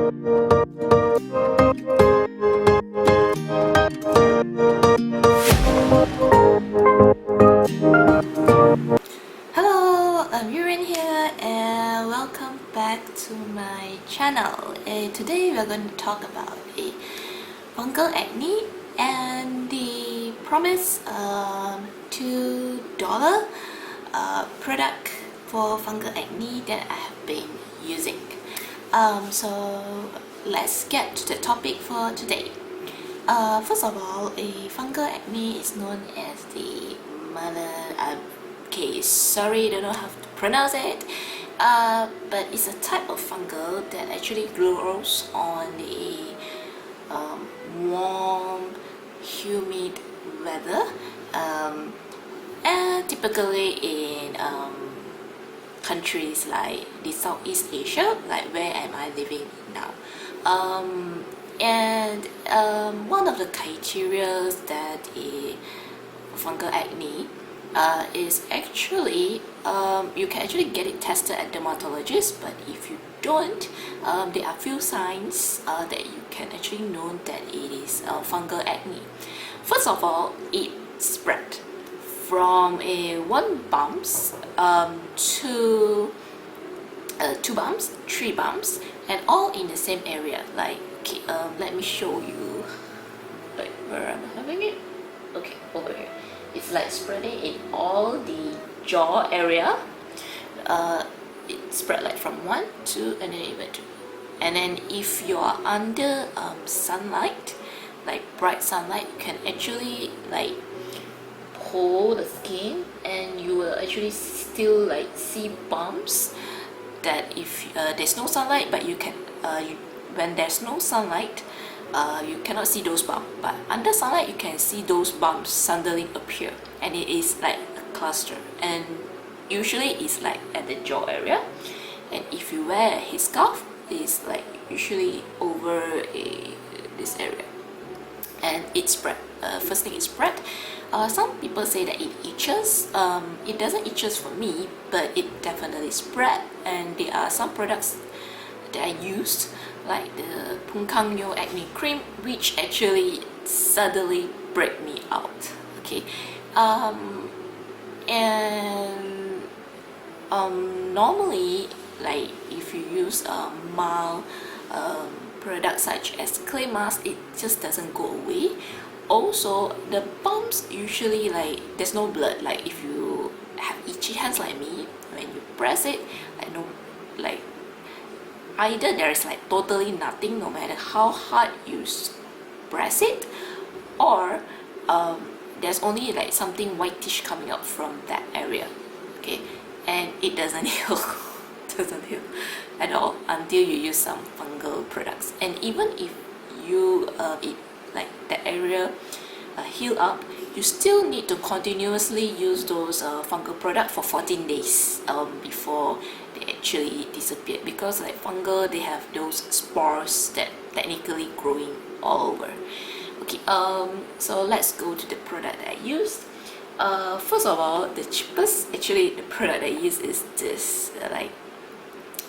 Hello, I'm Yurin here and welcome back to my channel. Today we're going to talk about fungal acne and the promised $2 product for fungal acne that I have been using. So let's get to the topic for today. First of all, a fungal acne is known as the okay, sorry, don't know how to pronounce it, but it's a type of fungal that actually grows on a warm, humid weather, and typically in countries like the Southeast Asia, like where am I living now. One of the criteria that a fungal acne is actually you can actually get it tested at dermatologist, but if you don't, there are few signs that you can actually know that it is fungal acne. First of all, it spread from one bumps to two bumps, three bumps, and all in the same area. Like, okay, let me show you like where I'm having it. Okay, over here. It's like spreading in all the jaw area. It spread like from 1, 2, and then even 2. And then if you are under sunlight, like bright sunlight, you can actually like pull the skin and you will actually still like see bumps that if there's no sunlight, but you can when there's no sunlight, you cannot see those bumps, but under sunlight you can see those bumps suddenly appear, and it is like a cluster, and usually it's like at the jaw area. And if you wear a headscarf, it's like usually over this area, and it spread. First thing, it spread. Some people say that it itches. It doesn't itches for me, but it definitely spread. And there are some products that I used, like the Fungal acne cream, which actually suddenly break me out. Okay, normally, like if you use mild products such as clay mask, it just doesn't go away. Also, the bumps usually, like there's no blood. Like if you have itchy hands like me, when you press it, like no, like either there is like totally nothing no matter how hard you press it, or there's only like something whitish coming out from that area. Okay, and it doesn't heal. Doesn't heal at all until you use some fungal products. And even if you like the area heal up, you still need to continuously use those fungal products for 14 days before they actually disappear, because like fungal, they have those spores that technically growing all over. Okay, so let's go to the product that I used. First of all, the cheapest actually the product I use is this like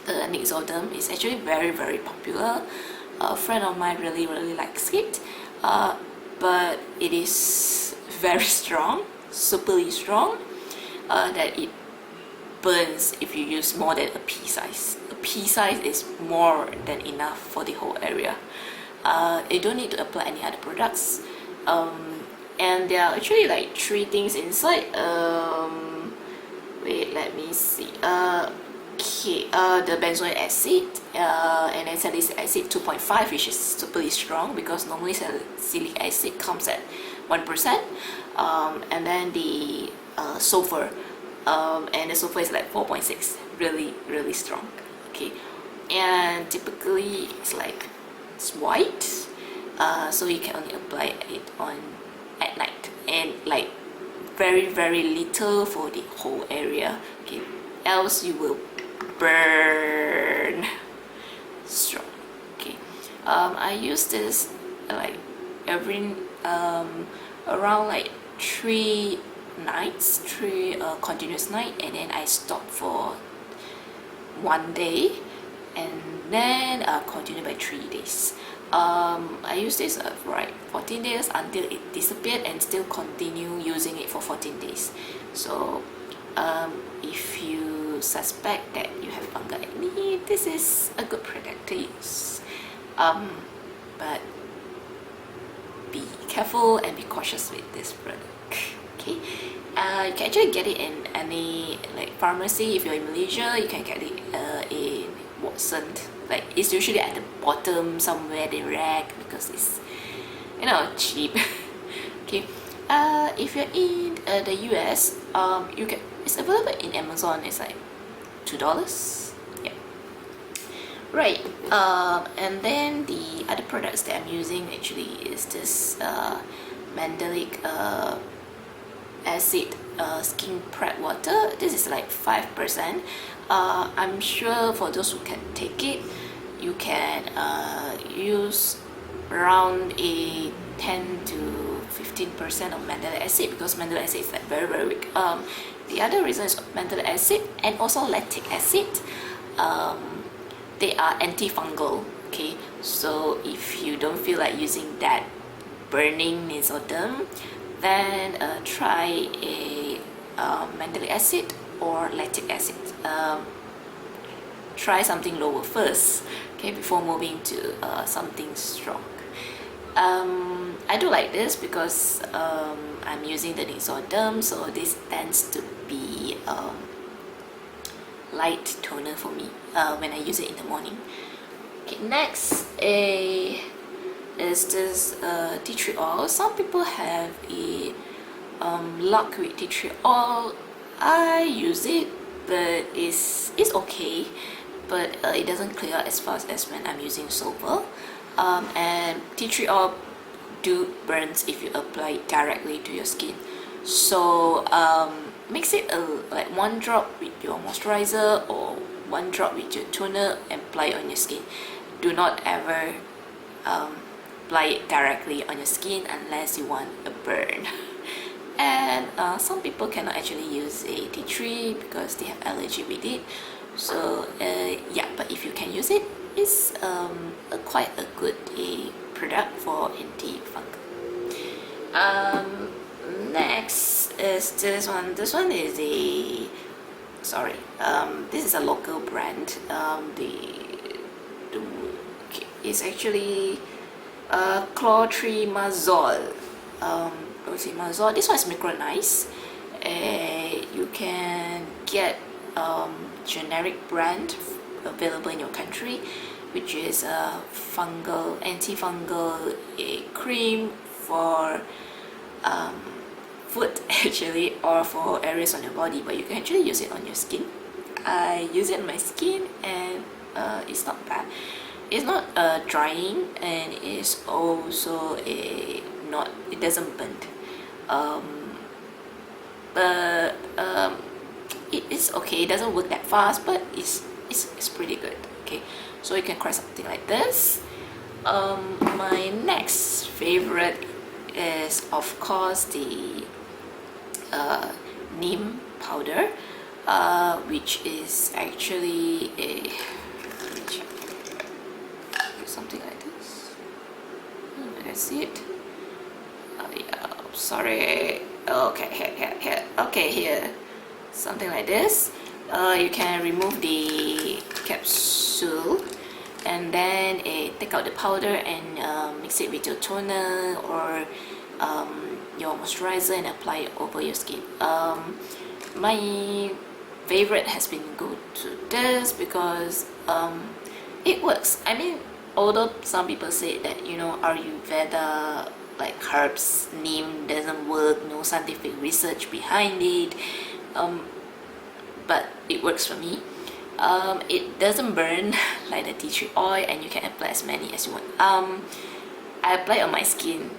the Nixoderm. Is actually very popular. A friend of mine really likes it, but it is very strong, superly strong, that it burns if you use more than a pea size. A pea size is more than enough for the whole area. You don't need to apply any other products, and there are actually like 3 things inside. Wait, let me see. Okay, the benzoic acid, and then salicylic acid 2.5, which is superly strong, because normally salicylic acid comes at 1%, and then the sulfur, and the sulfur is like 4.6, really strong. Okay, and typically it's white, so you can only apply it on at night, and like very little for the whole area. Okay, else you will burn strong. Okay, I use this like every around like 3 nights, 3 continuous night, and then I stop for 1 day, and then continue by 3 days. I used this for like 14 days until it disappeared, and still continue using it for 14 days. So if you suspect that you have fungal acne, this is a good product to use. But be careful and be cautious with this product. Okay, you can actually get it in any like pharmacy. If you're in Malaysia, you can get it in Watson. Like it's usually at the bottom somewhere the rack, because it's, you know, cheap. Okay, if you're in the US, you can, it's available in Amazon. It's like $2. Yeah, right. And then the other products that I'm using actually is this mandelic acid skin prep water. This is like 5%. I'm sure for those who can take it, you can use around a 10 to 15% of mandelic acid, because mandelic acid is like very weak. The other reason is mandelic acid and also lactic acid. They are antifungal. Okay, so if you don't feel like using that burning nasodem, then try a mandelic acid or lactic acid. Try something lower first, okay, before moving to something strong. I do like this because I'm using the nasodem, so this tends to be light toner for me when I use it in the morning. Okay, next is this tea tree oil. Some people have a luck with tea tree oil. I use it, but it's okay, but it doesn't clear as fast as when I'm using soap. And tea tree oil do burns if you apply it directly to your skin. So mix it like 1 drop with your moisturizer or 1 drop with your toner and apply it on your skin. Do not ever apply it directly on your skin unless you want a burn. And some people cannot actually use a tea tree because they have allergy with it. So yeah, but if you can use it, it's quite a good product for antifungal. Next is this one. This one is this is a local brand. It's actually clotrimazole. Clotrimazole. This one is micronized. You can get generic brand available in your country, which is a antifungal cream for foot actually, or for areas on your body, but you can actually use it on your skin. I use it on my skin, and it's not bad. It's not drying, and it's also it doesn't burn. But it's okay. It doesn't work that fast, but it's pretty good. Okay, so you can try something like this. My next favorite is of course the neem powder, which is actually something like this. You can see it. Yeah, sorry. Okay, here. Okay, here. Something like this. You can remove the capsule and then take out the powder and mix it with your toner or your moisturizer and apply it over your skin. My favorite has been go to this because it works. I mean, although some people say that, you know, Ayurveda, like herbs, neem doesn't work, no scientific research behind it, but it works for me. It doesn't burn like the tea tree oil, and you can apply as many as you want. I apply on my skin.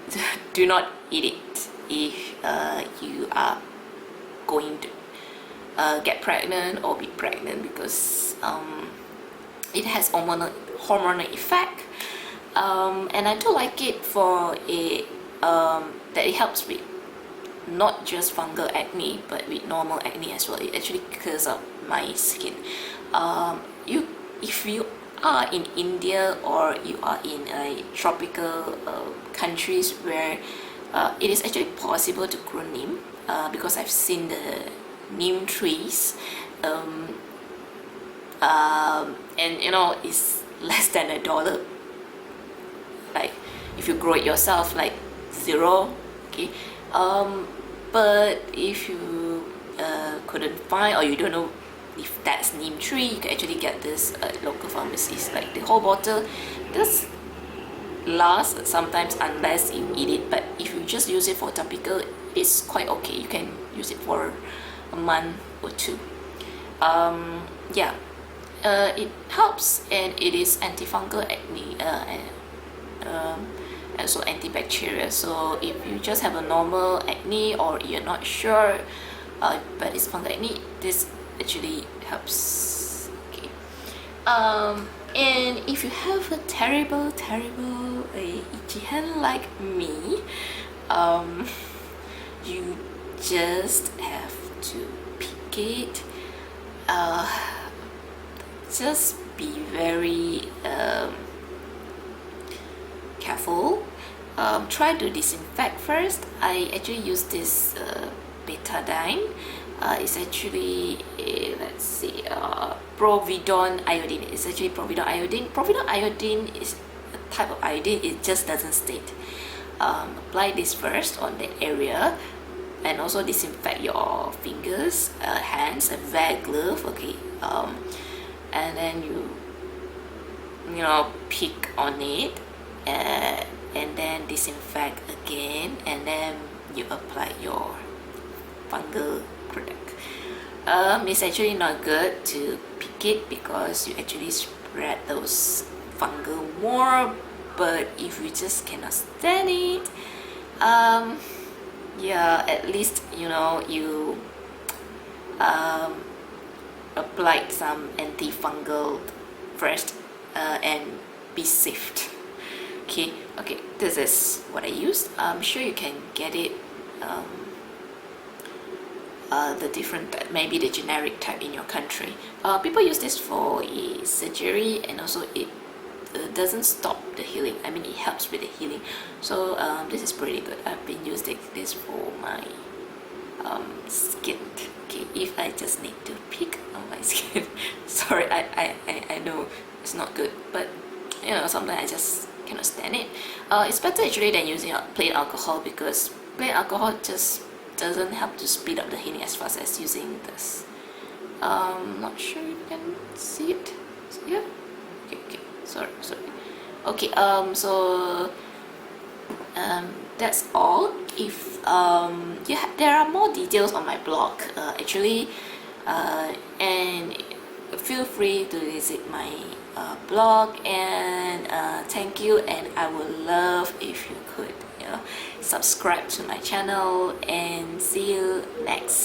Do not eat it if you are going to get pregnant or be pregnant, because it has hormonal effect, and I do like it for that it helps with not just fungal acne but with normal acne as well. It actually clears up my skin. If you are in India or you are in a tropical countries where it is actually possible to grow neem, because I've seen the neem trees, and you know, it's less than $1. Like if you grow it yourself, like zero. Okay, but if you couldn't find, or you don't know if that's neem tree, you can actually get this at local pharmacies. Like the whole bottle does last sometimes unless you eat it, but if you just use it for topical, it's quite okay. You can use it for a month or two. Yeah, it helps, and it is antifungal acne, and also antibacterial. So if you just have a normal acne or you're not sure, but it's fungal acne, this actually helps. Okay. And if you have a terrible itchy hand like me, you just have to pick it. Just be very careful. Try to disinfect first. I actually use this betadine. It's actually let's see, providone iodine. It's actually providone iodine. Providone iodine is a type of iodine. It just doesn't state. Apply this first on the area, and also disinfect your fingers, hands, and wear glove. Okay, and then you know, pick on it, and then disinfect again, and then you apply your fungal product. It's actually not good to pick it because you actually spread those fungal more. But if you just cannot stand it, yeah, at least you know you applied some antifungal first, and be safe. Okay, this is what I used. I'm sure you can get it, the different, maybe the generic type in your country. People use this for a surgery, and also it doesn't stop the healing. I mean, it helps with the healing. So this is pretty good. I've been using this for my skin. Okay, if I just need to pick on my skin, sorry, I know it's not good, but you know, sometimes I just cannot stand it. It's better actually than using plain alcohol, because plain alcohol just doesn't help to speed up the healing as fast as using this. Not sure you can see it. Yeah. Okay. Sorry. Okay. So that's all. If there are more details on my blog actually, and feel free to visit my blog, and thank you, and I would love if you could subscribe to my channel, and see you next